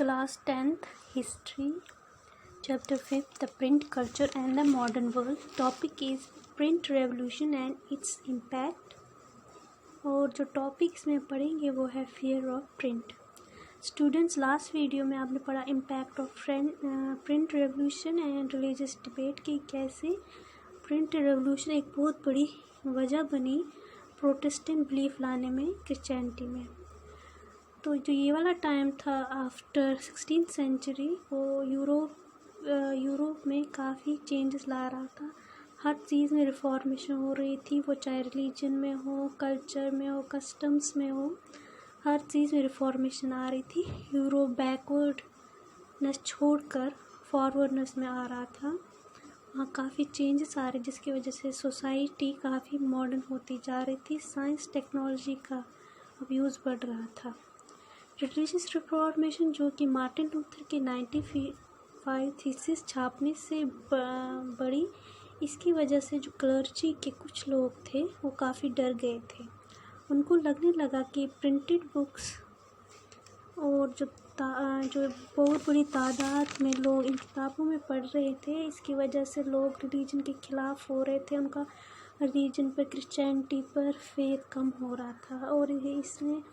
Class 10th History, Chapter 5th, The Print Culture and the Modern World. Topic is Print Revolution and its Impact. और जो topics में पढ़ेंगे वो है fear of print. Students, last video में आपने पढ़ा impact of print revolution and religious debate कि कैसे प्रिंट रेवोल्यूशन एक बहुत बड़ी वजह बनी प्रोटेस्टेंट बिलीफ लाने में क्रिश्चियनिटी में. तो जो ये वाला टाइम था आफ्टर 16th सेंचुरी, वो यूरोप में काफ़ी चेंजेस ला रहा था. हर चीज़ में रिफॉर्मेशन हो रही थी, वो चाहे रिलीजन में हो, कल्चर में हो, कस्टम्स में हो, हर चीज़ में रिफॉर्मेशन आ रही थी. यूरोप बैकवर्डनेस छोड़कर फॉरवर्डनेस में आ रहा था. वहाँ काफ़ी चेंजेस आ रहे जिसकी वजह से सोसाइटी काफ़ी मॉडर्न होती जा रही थी. साइंस टेक्नोलॉजी का अब यूज़ बढ़ रहा था. रिलीजियस रिफॉर्मेशन जो कि मार्टिन लूथर के 95 थीसिस छापने से बड़ी, इसकी वजह से जो क्लर्जी के कुछ लोग थे वो काफ़ी डर गए थे. उनको लगने लगा कि प्रिंटेड बुक्स और जो बहुत बड़ी तादाद में लोग इन किताबों में पढ़ रहे थे, इसकी वजह से लोग रिलीजन के ख़िलाफ़ हो रहे थे. उनका रिलीजन पर, क्रिश्चियनिटी पर फेथ कम हो रहा था और इसमें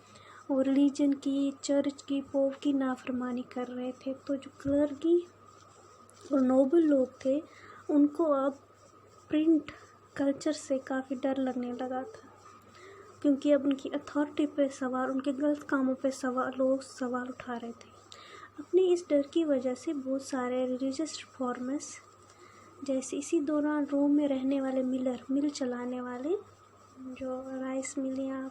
वो रिलीजन की, चर्च की, पोप की नाफरमानी कर रहे थे. तो जो क्लर्गी और नोबल लोग थे उनको अब प्रिंट कल्चर से काफ़ी डर लगने लगा था, क्योंकि अब उनकी अथॉरिटी पे सवाल, उनके गलत कामों पे लोग सवाल उठा रहे थे. अपने इस डर की वजह से बहुत सारे रिलीजियस रिफॉर्मर्स, जैसे इसी दौरान रोम में रहने वाले मिल चलाने वाले, जो राइस मिल या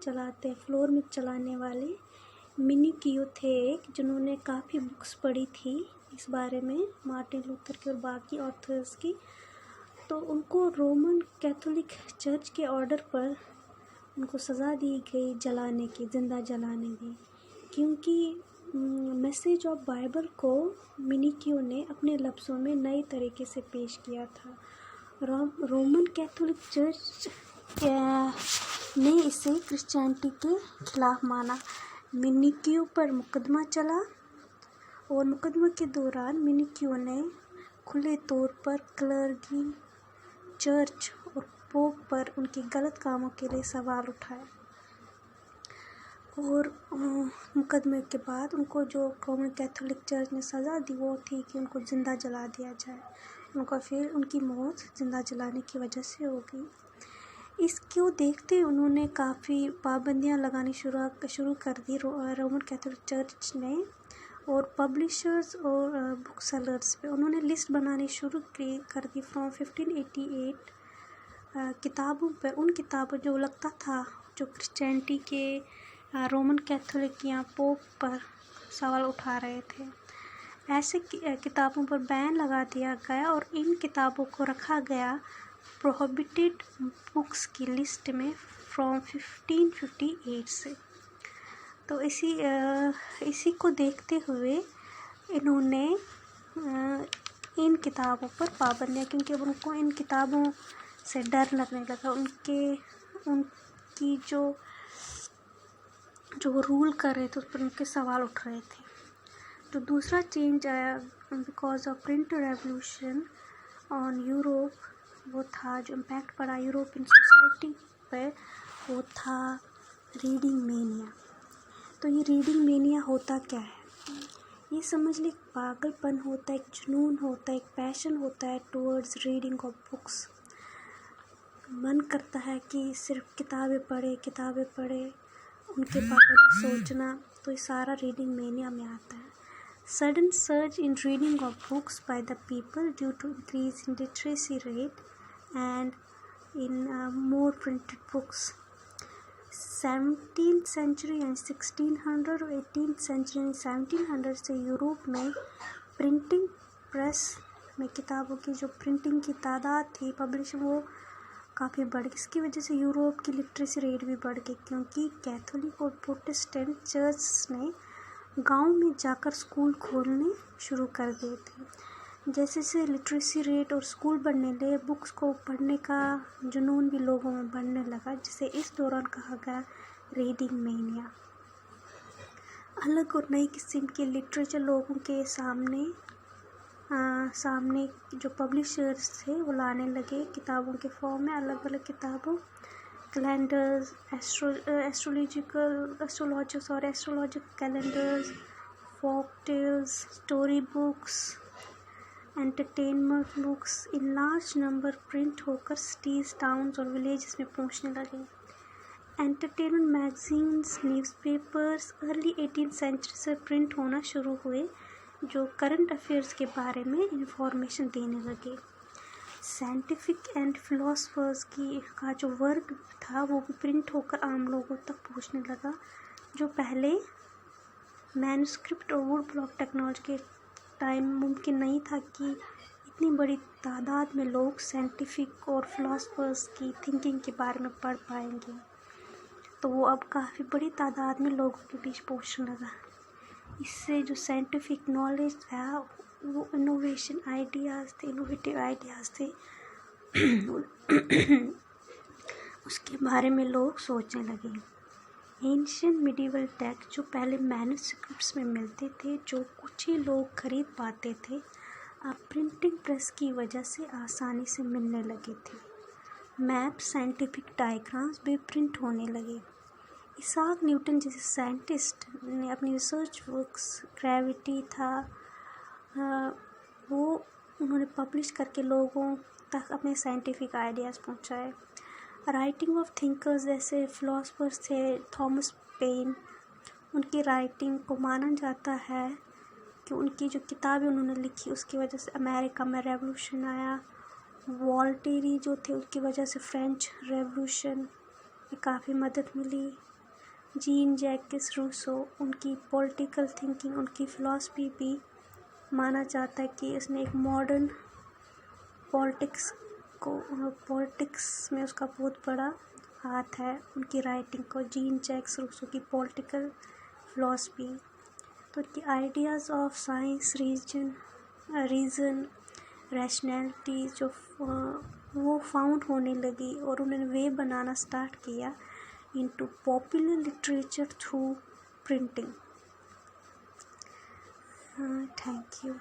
चलाते, फ्लोर मिल चलाने वाले मिनिकियो थे एक, जिन्होंने काफ़ी बुक्स पढ़ी थी इस बारे में, मार्टिन लूथर की और बाकी ऑथर्स की. तो उनको रोमन कैथोलिक चर्च के ऑर्डर पर उनको सज़ा दी गई जलाने की, ज़िंदा जलाने की, क्योंकि मैसेज ऑफ बाइबल को मिनिकियो ने अपने लफ्ज़ों में नए तरीके से पेश किया था. रोमन कैथोलिक चर्च ने इसे क्रिश्चियनिटी के खिलाफ माना. मिनिकियो पर मुकदमा चला और मुकदमा के दौरान मिनिकियो ने खुले तौर पर क्लर्गी, चर्च और पोप पर उनके गलत कामों के लिए सवाल उठाए. और मुकदमे के बाद उनको जो रोमन कैथोलिक चर्च ने सज़ा दी वो थी कि उनको ज़िंदा जला दिया जाए. उनका फिर उनकी मौत ज़िंदा जलाने की वजह से हो गई. इसको देखते उन्होंने काफ़ी पाबंदियां लगानी शुरू कर दी रोमन कैथोलिक चर्च ने, और पब्लिशर्स और बुक सेलर्स पे उन्होंने लिस्ट बनानी शुरू कर दी फ्रॉम 1588 किताबों पर. उन किताबों जो लगता था जो क्रिश्चियनिटी के, रोमन कैथोलिक या पोप पर सवाल उठा रहे थे, ऐसे किताबों पर बैन लगा दिया गया और इन किताबों को रखा गया प्रोहिबिटेड बुक्स की लिस्ट में फ्रॉम 1558 से. तो इसी को देखते हुए इन्होंने इन किताबों पर पाबंदियाँ, क्योंकि अब उनको इन किताबों से डर लगने लगा, उनकी जो रूल कर रहे थे उस पर उनके सवाल उठ रहे थे. तो दूसरा चेंज आया because of print revolution on Europe, वो था जो इम्पैक्ट पड़ा यूरोपियन सोसाइटी पर, वो था रीडिंग मेनिया. तो ये रीडिंग मेनिया होता क्या है? ये समझ ले, पागलपन होता है, एक जुनून होता है, एक पैशन होता है टुवर्ड्स रीडिंग ऑफ बुक्स. मन करता है कि सिर्फ किताबें पढ़े, उनके बारे में सोचना. तो ये सारा रीडिंग मेनिया में आता है. Sudden surge in reading of books by the people due to increase in literacy rate and in more printed books. 17th century and 1600 और 18th century and 1700 से यूरोप में प्रिंटिंग प्रेस में किताबों की जो प्रिंटिंग की तादाद थी, पब्लिशिंग, वो काफ़ी बढ़ गई. इसकी वजह से यूरोप की लिटरेसी रेट भी बढ़ गई, क्योंकि कैथोलिक और प्रोटेस्टेंट चर्च ने गांव में जाकर स्कूल खोलने शुरू कर दिए थे. जैसे से लिटरेसी रेट और स्कूल बढ़ने लगे, बुक्स को पढ़ने का जुनून भी लोगों में बढ़ने लगा, जिसे इस दौरान कहा गया रीडिंग मेनिया. अलग और नई किस्म के लिटरेचर लोगों के सामने जो पब्लिशर्स थे वो लाने लगे किताबों के फॉर्म में, अलग अलग किताबों, calendars, astrological calendars, folk tales, story books, entertainment books in large number print होकर सिटीज़, टाउन्स और विलेजेस में पहुंचने लगे। Entertainment magazines, newspapers early 18th century से प्रिंट होना शुरू हुए, जो करंट अफेयर्स के बारे में इंफॉर्मेशन देने लगे। साइंटिफिक एंड फिलोसफर्स का जो वर्क था वो भी प्रिंट होकर आम लोगों तक पहुंचने लगा, जो पहले मैन्युस्क्रिप्ट और वुड ब्लॉक टेक्नोलॉजी के टाइम मुमकिन नहीं था कि इतनी बड़ी तादाद में लोग साइंटिफिक और फिलोसफर्स की थिंकिंग के बारे में पढ़ पाएंगे। तो वो अब काफ़ी बड़ी तादाद में लोगों के बीच पहुंचने लगा। इससे जो साइंटिफिक नॉलेज था वो इनोवेटिव आइडियाज़ थे उसके बारे में लोग सोचने लगे। एंशिएंट मिडिवल टेक्स्ट जो पहले मैन्युस्क्रिप्ट्स में मिलते थे, जो कुछ ही लोग खरीद पाते थे, अब प्रिंटिंग प्रेस की वजह से आसानी से मिलने लगे थे। मैप, साइंटिफिक डायग्राम्स भी प्रिंट होने लगे। इसाक न्यूटन जैसे साइंटिस्ट ने अपनी रिसर्च वर्क्स ग्रेविटी था वो उन्होंने पब्लिश करके लोगों तक अपने साइंटिफिक आइडियाज़ पहुंचाए। राइटिंग ऑफ थिंकर्स जैसे फिलोसफर्स थे थॉमस पेन, उनकी राइटिंग को माना जाता है कि उनकी जो किताबें उन्होंने लिखी उसकी वजह से अमेरिका में रेवोल्यूशन आया। वॉल्टेरी जो थे उसकी वजह से फ्रेंच रेवोल्यूशन में काफ़ी मदद मिली। जीन जैकिस रूसो, उनकी पॉलिटिकल थिंकिंग, उनकी फ़िलासफ़ी भी माना जाता है कि इसने एक मॉडर्न पॉलिटिक्स में उसका बहुत बड़ा हाथ है, उनकी राइटिंग को। जीन जैक्स रूसो की पॉलिटिकल फ़िलासफ़ी, तो उनकी ideas of science, reason, rationality जो वो फाउंड होने लगी और उन्होंने वे बनाना स्टार्ट किया into popular literature through printing. Thank you.